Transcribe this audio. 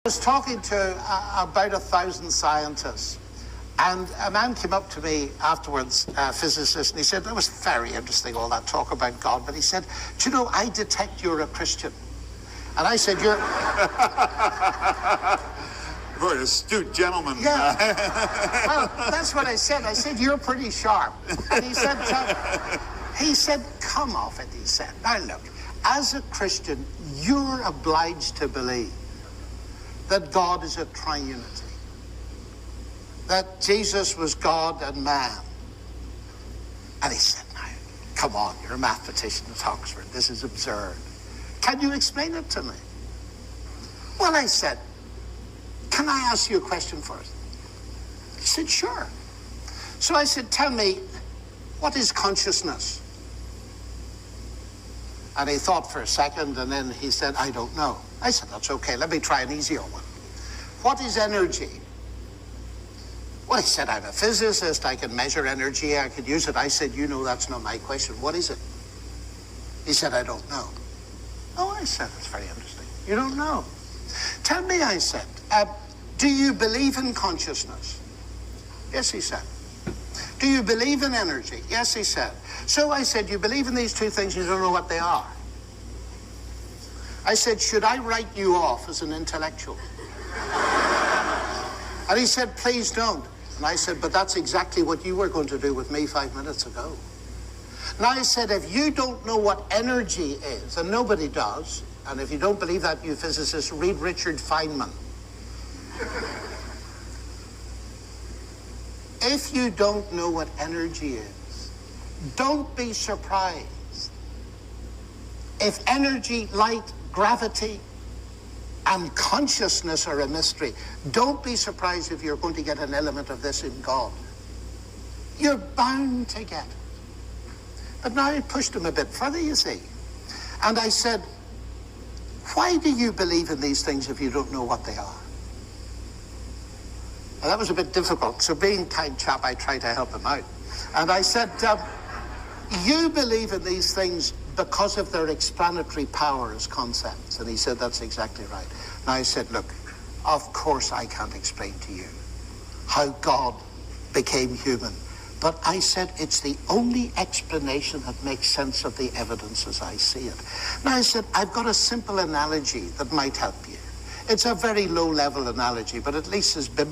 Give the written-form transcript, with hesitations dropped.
was talking to about 1,000 scientists, and a man came up to me afterwards, a physicist, and he said, that was very interesting, all that talk about God, but he said, do you know, I detect you're a Christian. And I said, you're... Very astute gentleman. Yeah. Well, that's what I said. I said, you're pretty sharp. And he said, come off it, he said. Now look, as a Christian, you're obliged to believe that God is a triunity, that Jesus was God and man. And he said, now, come on, you're a mathematician at Oxford. This is absurd. Can you explain it to me? Well, I said, can I ask you a question first? He said, sure. So I said, tell me, what is consciousness? And he thought for a second, and then he said, I don't know. I said, that's okay, let me try an easier one. What is energy? Well, he said, I'm a physicist, I can measure energy, I could use it. I said, you know, that's not my question. What is it? He said, I don't know. Oh, I said, that's very interesting. You don't know. Tell me, I said, do you believe in consciousness? Yes, he said. Do you believe in energy? Yes, he said. So I said, you believe in these two things, you don't know what they are. I said, should I write you off as an intellectual? And he said, please don't. And I said, but that's exactly what you were going to do with me 5 minutes ago. Now I said, if you don't know what energy is, and nobody does, and if you don't believe that, you physicists, read Richard Feynman. If you don't know what energy is, don't be surprised if energy, light, gravity, and consciousness are a mystery. Don't be surprised if you're going to get an element of this in God. You're bound to get it. But now I pushed him a bit further, you see. And I said, why do you believe in these things if you don't know what they are? Now, that was a bit difficult, so being a kind chap, I tried to help him out. And I said, you believe in these things because of their explanatory power as concepts. And he said, that's exactly right. And I said, look, of course I can't explain to you how God became human. But I said, it's the only explanation that makes sense of the evidence as I see it. Now I said, I've got a simple analogy that might help you. It's a very low-level analogy, but at least it's biblical.